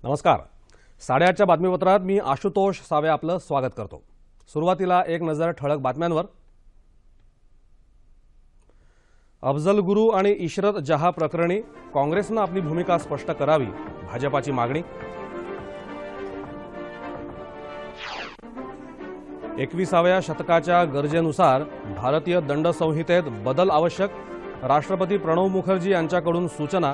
नमस्कार. 8:30च्या बातमीपत्रात मी आशुतोष सावे आपलं स्वागत करतो. सुरुवातीला एक नजर ठळक बातम्यांवर. अफजल गुरु आणि इशरत जहा प्रकरणी काँग्रेसनं आपली भूमिका स्पष्ट करावी, भाजपाची मागणी. 21व्या शतकाच्या गरजेनुसार भारतीय दंड संहितेत बदल आवश्यक, राष्ट्रपती प्रणव मुखर्जी यांच्याकडून सूचना.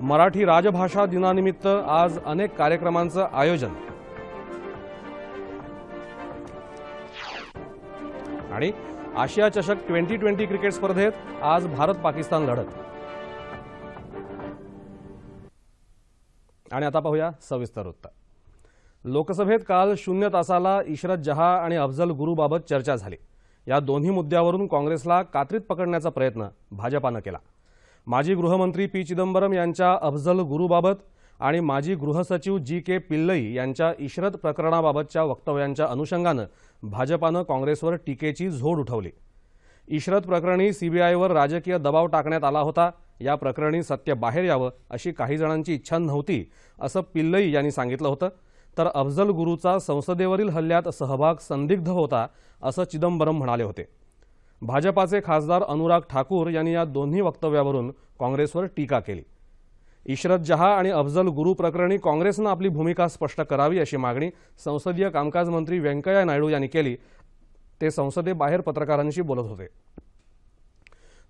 मराठी राजभाषा दिनानिमित्त आज अनेक कार्यक्रमांचं आयोजन. आणि आशिया चषक 2020 क्रिकेट स्पर्धेत आज भारत पाकिस्तान लढत. आणि आता पाहूया सविस्तर वृत्त. लोकसभेत काल 0 तासाला इशरत जहा आणि अफजल गुरुबाबत चर्चा झाली. या दोन्ही मुद्द्यावरून काँग्रेसला कात्रीत पकडण्याचा प्रयत्न भाजपानं केला. माजी गृहमंत्री पी चिदंबरम यांच्या अफजल गुरुबाबत आणि माजी गृहसचिव जी.के. पिल्लई यांच्या इशरत प्रकरणाबाबतच्या वक्तव्यांच्या अनुषंगानं भाजपानं काँग्रेसवर टीकेची झोड उठवली. इशरत प्रकरणी सीबीआयवर राजकीय दबाव टाकण्यात आला होता. या प्रकरणी सत्य बाहेर यावं अशी काही जणांची इच्छा नव्हती असं पिल्लई यांनी सांगितलं होतं. तर अफजल गुरुचा संसदेवरील हल्ल्यात सहभाग संदिग्ध होता असं चिदंबरम म्हणाले होते. भाजपाचे खासदार अनुराग ठाकूर यांनी या दोन्ही वक्तव्यावरून काँग्रेसवर टीका केली. इशरत जहा आणि अफजल गुरु प्रकरणी काँग्रेसनं आपली भूमिका स्पष्ट करावी अशी मागणी संसदीय कामकाज मंत्री व्यंकय्या नायडू यांनी केली. ते संसदेबाहेर पत्रकारांशी बोलत होते.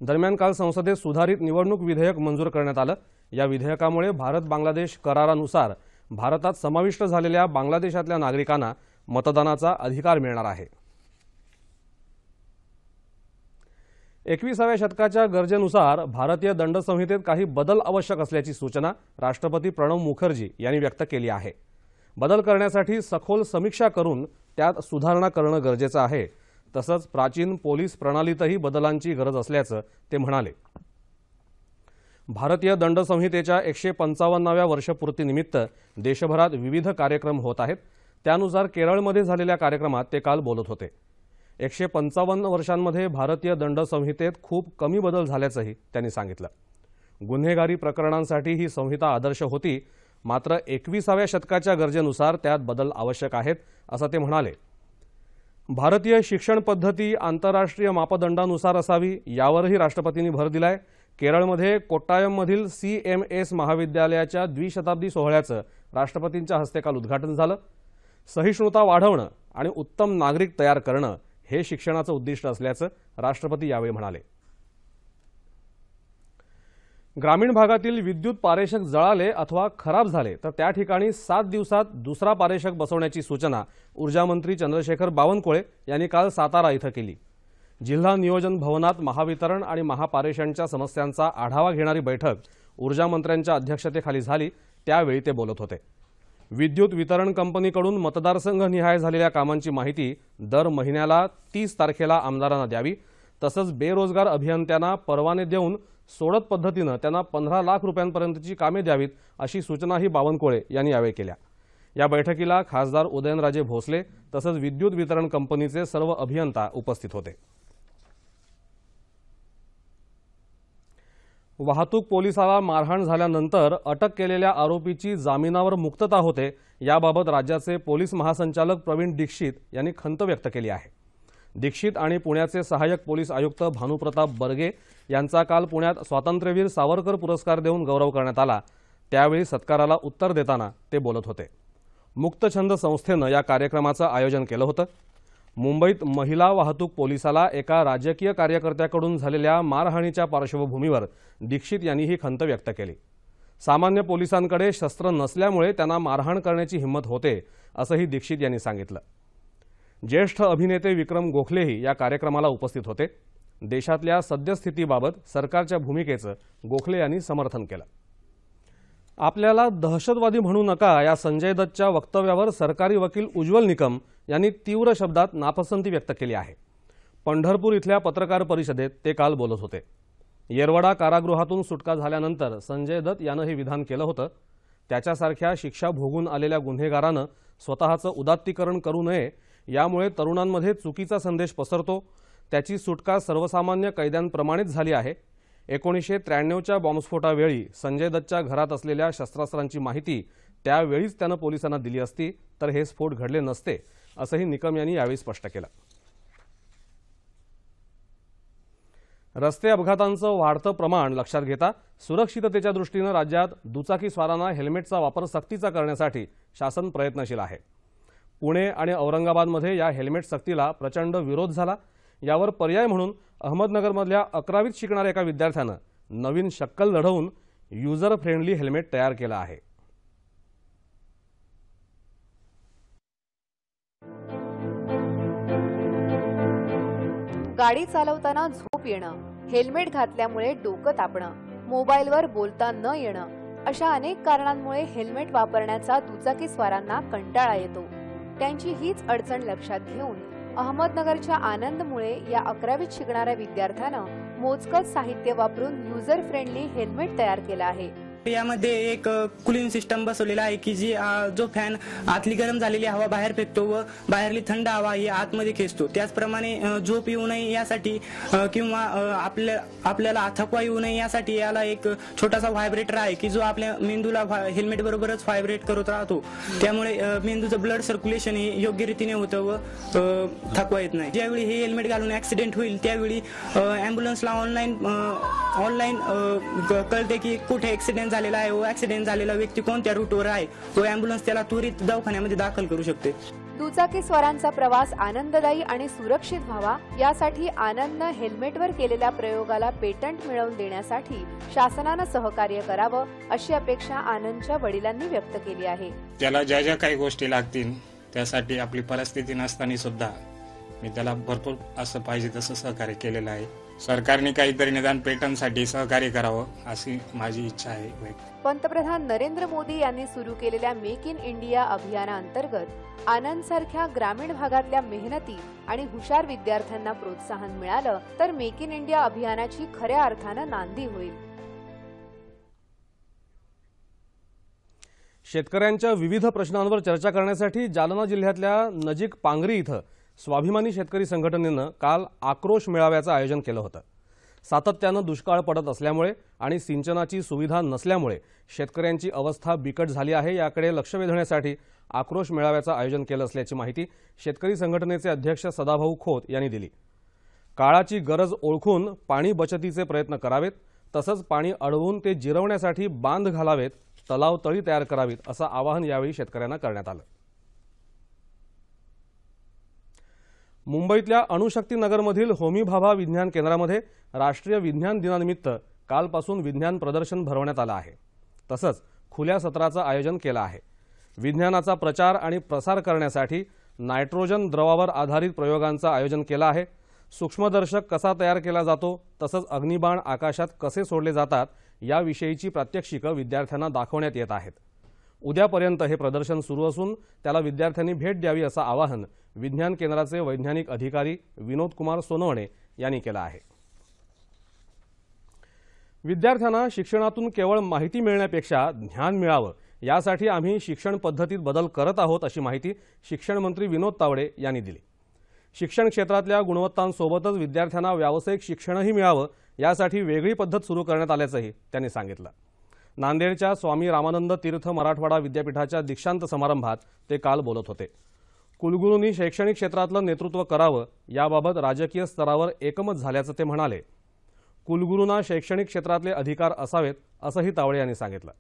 दरम्यान काल संसदेत सुधारित निवडणूक विधेयक मंजूर करण्यात आलं. या विधेयकामुळे भारत बांगलादेश करारानुसार भारतात समाविष्ट झालेल्या बांगलादेशातल्या नागरिकांना मतदानाचा अधिकार मिळणार आहे. 21व्या शतकाच्या गरजेनुसार भारतीय दंड संहितेत काही बदल आवश्यक असल्याची सूचना राष्ट्रपती प्रणव मुखर्जी यांनी व्यक्त केली आहे. बदल करण्यासाठी सखोल समीक्षा करून त्यात सुधारणा करणं गरजेचं आहे. तसंच प्राचीन पोलीस प्रणालीतही बदलांची गरज असल्याचं ते म्हणाले. भारतीय दंड संहितेच्या 155व्या वर्षपूर्तीनिमित्त देशभरात विविध कार्यक्रम होत आहेत. त्यानुसार केरळमध्ये झालेल्या कार्यक्रमात ते काल बोलत होते. 155 वर्षांमध्ये भारतीय दंड संहितेत खूप कमी बदल झाल्याचंही त्यांनी सांगितलं. गुन्हेगारी प्रकरणांसाठी ही संहिता आदर्श होती, मात्र 21व्या शतकाच्या गरजेनुसार त्यात बदल आवश्यक आहेत असं ते म्हणाले. भारतीय शिक्षण पद्धती आंतरराष्ट्रीय मापदंडानुसार असावी यावरही राष्ट्रपतींनी भर दिलाय. केरळमध्ये कोट्टायममधील CMS महाविद्यालयाच्या द्विशताब्दी सोहळ्याचं राष्ट्रपतींच्या हस्ते काल उद्घाटन झालं. सहिष्णुता वाढवणं आणि उत्तम नागरिक तयार करणं हे शिक्षणाचं उद्दिष्ट असल्याचं राष्ट्रपती यावेळी म्हणाले. ग्रामीण भागातील विद्युत पारेषक जळाले अथवा खराब झाले तर त्या ठिकाणी 7 दिवसात दुसरा पारेषक बसवण्याची सूचना ऊर्जामंत्री चंद्रशेखर बावनकुळे यांनी काल सातारा इथं केली. जिल्हा नियोजन भवनात महावितरण आणि महापारेषणच्या समस्यांचा आढावा घेणारी बैठक ऊर्जामंत्र्यांच्या अध्यक्षतेखाली झाली. त्यावेळी ते बोलत होते. विद्युत वितरण कंपनीकडून मतदारसंघ निहाय झालेल्या कामांची माहिती दर महिन्याला 30 तारखेला आमदारांना द्यावी. तसंच बेरोजगार अभियंत्यांना परवाने देऊन सोडत पद्धतीनं त्यांना 15 लाख रुपयांपर्यंतची कामे द्यावीत अशी सूचनाही बावनकुळे यांनी यावेळी केल्या. या बैठकीला खासदार उदयनराजे भोसले तसंच विद्युत वितरण कंपनीचे सर्व अभियंता उपस्थित होते. वाहतूक पोलिसाला मारहाण झाल्यानंतर अटक केलेल्या आरोपीची जामिनावर मुक्तता होते याबाबत राज्याचे पोलीस महासंचालक प्रवीण दीक्षित यांनी खंत व्यक्त केली आहे. दीक्षित आणि पुण्याचे सहाय्यक पोलीस आयुक्त भानुप्रताप बर्गे यांचा काल पुण्यात स्वातंत्र्यवीर सावरकर पुरस्कार देऊन गौरव करण्यात आला. त्यावेळी सत्काराला उत्तर देताना ते बोलत होते. मुक्तछंद संस्थेनं या कार्यक्रमाचं आयोजन केलं होतं. मुंबईत महिला वाहतूक पोलिसाला एका राजकीय कार्यकर्त्याकडून झालेल्या मारहाणीच्या पार्श्वभूमीवर दीक्षित यांनी ही खंत व्यक्त केली. सामान्य पोलिसांकडे शस्त्र नसल्यामुळे त्यांना मारहाण करण्याची हिंमत होते असंही दीक्षित यांनी सांगितलं. ज्येष्ठ अभिनेते विक्रम गोखलेही या कार्यक्रमाला उपस्थित होते. देशातल्या सद्यस्थितीबाबत सरकारच्या भूमिकेचं गोखले यांनी समर्थन केलं. आपल्याला दहशतवादी म्हणू नका या संजय दत्तच्या वक्तव्यावर सरकारी वकील उज्ज्वल निकम यांनी तीव्र शब्दात नापसंती व्यक्त केली आहे. पंढरपूर इथल्या पत्रकार परिषदेत ते काल बोलत होते. येरवडा कारागृहातून सुटका झाल्यानंतर संजय दत्त यानं हे विधान केलं होतं. त्याच्यासारख्या शिक्षा भोगून आलेल्या गुन्हेगारानं स्वतःचं उदात्तीकरण करू नये, यामुळे तरुणांमध्ये चुकीचा संदेश पसरतो. त्याची सुटका सर्वसामान्य कैद्यांप्रमाणेच झाली आहे. 1993च्या बॉम्बस्फोटावेळी संजय दत्तच्या घरात असलेल्या शस्त्रास्त्रांची माहिती त्यावेळीच त्यानं पोलिसांना दिली असती तर हे स्फोट घडले नसते, असंही निकम यांनी यावेळी स्पष्ट केलं. रस्ते अपघातांचं वाढतं प्रमाण लक्षात घेता सुरक्षिततेच्या दृष्टीनं राज्यात दुचाकीस्वारांना हेल्मेटचा वापर सक्तीचा करण्यासाठी शासन प्रयत्नशील आहे. पुणे आणि औरंगाबादमध्ये या हेल्मेट सक्तीला प्रचंड विरोध झाला. यावर पर्याय म्हणून अहमदनगरमधल्या 11वीत शिकणाऱ्या एका विद्यार्थ्यानं नवीन शक्कल लढवून युजर फ्रेंडली हेल्मेट तयार केलं आहे. गाडी चालवताना झोप येणं, हेल्मेट घातल्यामुळे डोकं तापणं, मोबाईलवर बोलता न येणं अशा अनेक कारणांमुळे हेल्मेट वापरण्याचा दुचाकीस्वारांना कंटाळा येतो. त्यांची हीच अडचण लक्षात घेऊन अहमदनगरच्या आनंदमुळे या 11वीत शिकणाऱ्या विद्यार्थ्यानं मोजकच साहित्य वापरून युजर फ्रेंडली हेल्मेट तयार केलं आहे. यामध्ये एक कूलिंग सिस्टम बसवलेला आहे की जो फॅन आतली गरम झालेली हवा बाहेर फेकतो व बाहेरली थंड हवा ही आतमध्ये खेचतो. त्याचप्रमाणे झोप येऊ नये यासाठी किंवा आपल्याला थकवा येऊ नये यासाठी याला एक छोटासा व्हायब्रेटर आहे की जो आपल्या मेंदूला हेल्मेट बरोबरच व्हायब्रेट करत राहतो. त्यामुळे मेंदूचं ब्लड सर्क्युलेशन हे योग्य रीतीने होतं व थकवा येत नाही. ज्यावेळी हे हेल्मेट घालून ऍक्सिडेंट होईल त्यावेळी अँब्युलन्सला ऑनलाईन कळते की कुठे ऍक्सिडेंट झालेला आहे व ऍक्सिडेंट झालेला व्यक्ती कोणत्या रूटवर आहे व अँब्युलन्स त्याला त्वरित दवाखान्यामध्ये दाखल करू शकते. दुचाकीस्वारांचा प्रवास आनंददायी आणि सुरक्षित व्हावा यासाठी आनंदनं हेल्मेटवर केलेल्या प्रयोगाला पेटंट मिळवून देण्यासाठी शासनानं सहकार्य करावं अशी अपेक्षा आनंदच्या वडिलांनी व्यक्त केली आहे. त्याला ज्या ज्या काही गोष्टी लागतील त्यासाठी आपली परिस्थिती नसताना सुद्धा मी त्याला भरपूर असं पाहिजे तसं सहकार्य केलेलं आहे. सरकारने काहीतरी निदान पेटंटसाठी सहकार्य करावं अशी माझी इच्छा आहे. पंतप्रधान नरेंद्र मोदी यांनी सुरू केलेल्या मेक इन इंडिया अभियानाअंतर्गत आनंदसारख्या ग्रामीण भागातल्या मेहनती आणि हुशार विद्यार्थ्यांना प्रोत्साहन मिळालं तर मेक इन इंडिया अभियानाची खऱ्या अर्थानं नांदी होईल. शेतकऱ्यांच्या विविध प्रश्नांवर चर्चा करण्यासाठी जालना जिल्ह्यातल्या नजीक पांगरी इथं स्वाभिमानी शेतकरी संघटनेनं काल आक्रोश मेळाव्याचं आयोजन केलं होतं. सातत्यानं दुष्काळ पडत असल्यामुळे आणि सिंचनाची सुविधा नसल्यामुळे शेतकऱ्यांची अवस्था बिकट झाली आहे. याकडे लक्ष वेधण्यासाठी आक्रोश मेळाव्याचं आयोजन केलं असल्याची माहिती शेतकरी संघटनेचे अध्यक्ष सदाभाऊ खोत यांनी दिली. काळाची गरज ओळखून पाणी बचतीचे प्रयत्न करावेत, तसंच पाणी अडवून ते जिरवण्यासाठी बांध घालावेत, तलाव तळी तयार करावीत असं आवाहन यावेळी शेतकऱ्यांना करण्यात आलं. मुंबईतल्या अणुशक्ती नगरमधील होमी भाभा विज्ञान केंद्रामध्ये राष्ट्रीय विज्ञान दिनानिमित्त कालपासून विज्ञान प्रदर्शन भरवण्यात आलं आहे. तसंच खुल्या सत्राचं आयोजन केलं आहे. विज्ञानाचा प्रचार आणि प्रसार करण्यासाठी नायट्रोजन द्रवावर आधारित प्रयोगांचं आयोजन केलं आहे. सूक्ष्मदर्शक कसा तयार केला जातो, तसंच अग्निबाण आकाशात कसे सोडले जातात याविषयीची प्रात्यक्षिकं विद्यार्थ्यांना दाखवण्यात येत आहेत. उद्यापर्यंत हे प्रदर्शन सुरू असून त्याला विद्यार्थ्यांनी भेट द्यावी असं आवाहन विज्ञान केंद्राचे वैज्ञानिक अधिकारी विनोद कुमार सोनवणे यांनी केलं आहे. विद्यार्थ्यांना शिक्षणातून केवळ माहिती मिळण्यापेक्षा ज्ञान मिळावं यासाठी आम्ही शिक्षण पद्धतीत बदल करत आहोत अशी माहिती शिक्षण मंत्री विनोद तावडे यांनी दिली. शिक्षण क्षेत्रातल्या गुणवत्तांसोबतच विद्यार्थ्यांना व्यावसायिक शिक्षणही मिळावं यासाठी वेगळी पद्धत सुरू करण्यात आल्याचंही त्यांनी सांगितलं. नांदेडच्या स्वामी रामानंद तीर्थ मराठवाडा विद्यापीठाच्या दीक्षांत समारंभात ते काल बोलत होते. कुलगुरूंनी शैक्षणिक क्षेत्रातलं नेतृत्व करावं याबाबत राजकीय स्तरावर एकमत झाल्याचं ते म्हणाले. कुलगुरूंना शैक्षणिक क्षेत्रातले अधिकार असावेत असंही तावडे यांनी सांगितलं.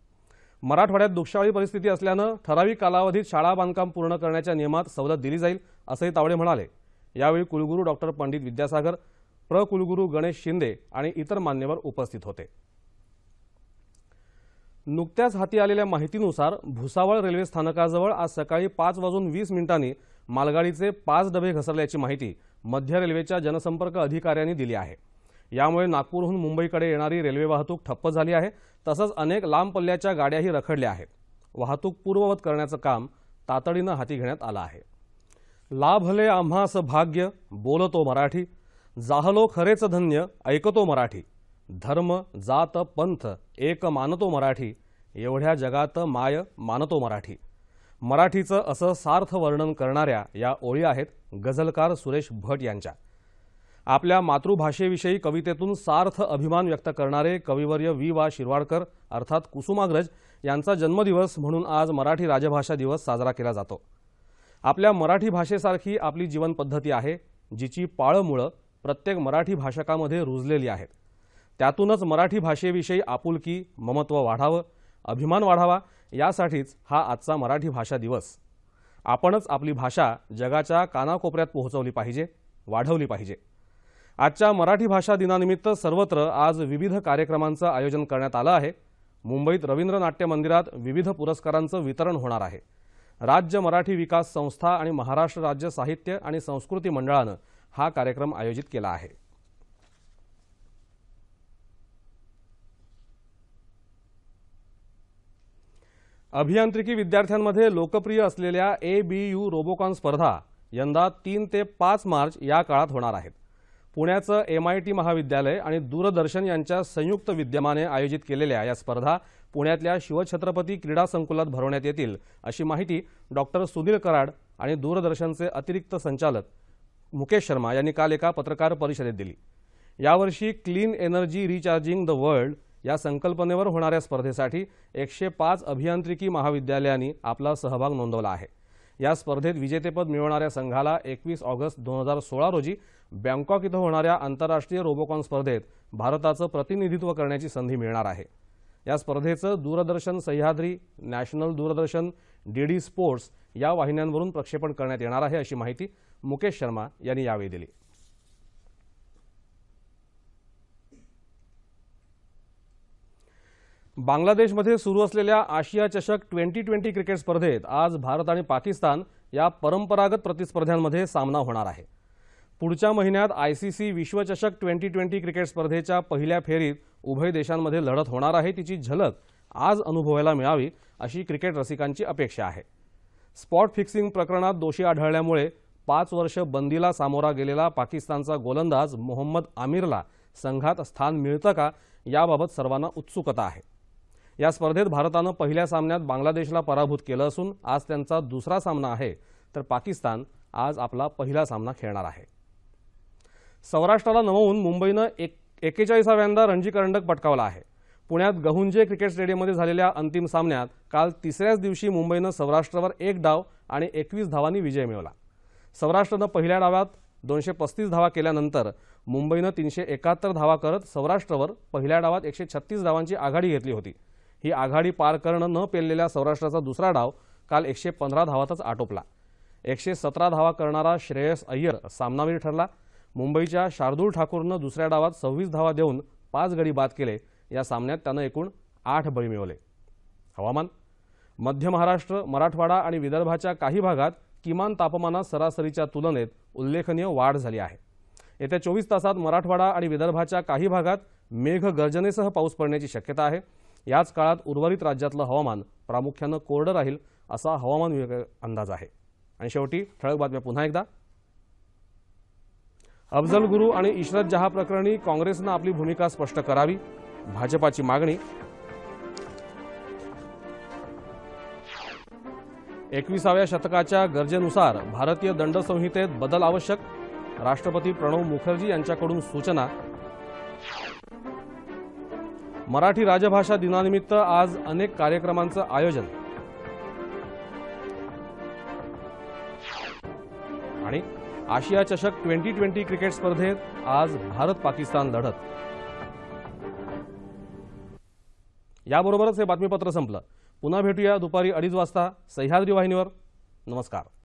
मराठवाड्यात दुष्काळी परिस्थिती असल्यानं ठराविक कालावधीत शाळा बांधकाम पूर्ण करण्याच्या नियमात सवलत दिली जाईल असंही तावडे म्हणाले. यावेळी कुलगुरू डॉक्टर पंडित विद्यासागर, प्र कुलगुरू गणेश शिंदे आणि इतर मान्यवर उपस्थित होते. नुकत्याच हाती आलेल्या माहितीनुसार भुसावळ रेल्वे स्थानकाजवळ आज सकाळी 5:20 मालगाडीचे 5 डबे घसरल्याची माहिती मध्य रेल्वेच्या जनसंपर्क अधिकाऱ्यांनी दिली आहे. यामुळे नागपूरहून मुंबईकडे येणारी रेल्वे वाहतूक ठप्प झाली आहे. तसंच अनेक लांब पल्ल्याच्या गाड्याही रखडल्या आहेत. वाहतूक पूर्ववत करण्याचं काम तातडीनं हाती घेण्यात आलं आहे. लाभले आम्हास भाग्य, बोलतो मराठी, जाहलो खरेच धन्य, ऐकतो मराठी, धर्म जात पंथ एक मानतो मराठी, एवढ्या जगात माय मानतो मराठी. मराठीचं असं सार्थ वर्णन करणाऱ्या या ओळी आहेत गझलकार सुरेश भट यांच्या. आपल्या मातृभाषेविषयी कवितेतून सार्थ अभिमान व्यक्त करणारे कविवर्य वा शिरवाडकर अर्थात कुसुमाग्रज यांचा जन्मदिवस म्हणून आज मराठी राजभाषा दिवस साजरा केला जातो। आपल्या मराठी भाषेसारखी आपली जीवन पद्धती आहे जिची पाळंमुळं प्रत्येक मराठी भाषकामध्ये रुजलेली आहेत। त्यातूनच मराठी भाषेविषयी आपुलकी, ममत्व वाढावं, अभिमान वाढावा यासाठीच हा आजचा मराठी भाषा दिवस। आपणच आपली भाषा जगाच्या कानाकोपऱ्यात पोहोचवली पाहिजे, वाढवली पाहिजे। आजच्या मराठी भाषा दिनानिमित्त सर्वत्र आज विविध कार्यक्रमांचं आयोजन करण्यात आलं आहे। मुंबईत रवींद्र नाट्य मंदिरात विविध पुरस्कारांचं वितरण होणार आहे। राज्य मराठी विकास संस्था आणि महाराष्ट्र राज्य साहित्य आणि संस्कृती मंडळानं हा कार्यक्रम आयोजित केला आहे। अभियांत्रिकी विद्यार्थ्यांमध्ये लोकप्रिय असलेल्या ABU रोबोकॉन स्पर्धा यंदा 3 ते 5 मार्च या काळात होणार आहेत। पुण्याचं MIT महाविद्यालय आणि दूरदर्शन यांच्या संयुक्त विद्यमाने आयोजित केलेल्या या स्पर्धा पुण्यातल्या शिवछत्रपती क्रीडा संकुलात भरवण्यात येतील अशी माहिती डॉक्टर सुनील कराड आणि दूरदर्शनचे अतिरिक्त संचालक मुकेश शर्मा यांनी काल एका पत्रकार परिषदेत दिली। यावर्षी clean energy recharging the world या संकल्पनेवर होणाऱ्या स्पर्धेसाठी 105 अभियांत्रिकी महाविद्यालयांनी आपला सहभाग नोंदवला आहे। या स्पर्धेत विजेतेपद मिळवणाऱ्या संघाला 21 ऑगस्ट 2016 रोजी बँकॉक इथं होणाऱ्या आंतरराष्ट्रीय रोबोकॉन स्पर्धेत भारताचं प्रतिनिधित्व करण्याची संधी मिळणार आहे। या स्पर्धेचं दूरदर्शन सह्याद्री, नॅशनल दूरदर्शन, DD स्पोर्ट्स या वाहिन्यांवरून प्रक्षेपण करण्यात येणार आहे अशी माहिती मुकेश शर्मा यांनी यावेळी दिली। बांगलादेशमध्ये सुरू असलेल्या आशिया चषक T20 क्रिकेट स्पर्धेत आज भारत आणि पाकिस्तान या परंपरागत प्रतिस्पर्ध्यांमध्ये सामना होणार आहे। पुढच्या महिन्यात ICC विश्वचषक T20 क्रिकेट स्पर्धेच्या पहिल्या फेरीत उभय देशांमध्ये लढत होणार आहे, तिची झलक आज अनुभवायला मिळावी अशी क्रिकेट रसिकांची अपेक्षा आहे। स्पॉट फिक्सिंग प्रकरणात दोषी आढळल्यामुळे 5 वर्ष बंदीला सामोरा गेलेला पाकिस्तानचा गोलंदाज मोहम्मद आमिरला संघात स्थान मिळतं का याबाबत सर्वांना उत्सुकता आहे। या स्पर्धेत भारतानं पहिल्या सामन्यात बांगलादेशला पराभूत केलं असून आज त्यांचा दुसरा सामना आहे, तर पाकिस्तान आज आपला पहिला सामना खेळणार आहे। सौराष्ट्राला नमवून मुंबईनं 41व्यांदा रणजी करंडक पटकावला आहे। पुण्यात गहुंजे क्रिकेट स्टेडियममध्ये झालेल्या अंतिम सामन्यात काल तिसऱ्याच दिवशी मुंबईनं सौराष्ट्रावर 1 डाव आणि 21 धावांनी विजय मिळवला। सौराष्ट्रानं पहिल्या डावात 235 धावा केल्यानंतर मुंबईनं 371 धावा करत सौराष्ट्रावर पहिल्या डावात 136 धावांची आघाडी घेतली होती। ही आघाडी पार करणं न पेललेल्या सौराष्ट्राचा दुसरा डाव काल 115 धावातच आटोपला। 117 धावा करणारा श्रेयस अय्यर सामनावीर ठरला। मुंबईच्या शार्दूल ठाकूरनं दुसऱ्या डावात 26 धावा देऊन 5 गडी बाद केले। या सामन्यात त्यानं एकूण 8 बळी मिळवले। हवामान, मध्य महाराष्ट्र, मराठवाडा आणि विदर्भाच्या काही भागात किमान तापमानात सरासरीच्या तुलनेत उल्लेखनीय वाढ झाली आहे। येत्या 24 तासात मराठवाडा आणि विदर्भाच्या काही भागात मेघगर्जनेसह पाऊस पडण्याची शक्यता आहे। याच काळात उर्वरित राज्यातलं हवामान प्रामुख्यानं कोरडं राहील असा हवामान विभागाचा अंदाज आहे। आणि शेवटी ठळक बातम्या पुन्हा एकदा। अफजल गुरु आणि इशरत जहा प्रकरणी काँग्रेसनं आपली भूमिका स्पष्ट करावी, भाजपाची मागणी। 21व्या शतकाच्या गरजेनुसार भारतीय दंड संहितेत बदल आवश्यक, राष्ट्रपती प्रणव मुखर्जी यांच्याकडून सूचना। मराठी राजभाषा दिनानिमित्त आज अनेक कार्यक्रमांचं आयोजन। आणि आशिया चषक T20 क्रिकेट स्पर्धेत आज भारत पाकिस्तान लढत। याबरोबरच हे बातमीपत्र संपलं। पुन्हा भेटूया दुपारी 2:30 वाजता सह्याद्री वाहिनीवर। नमस्कार।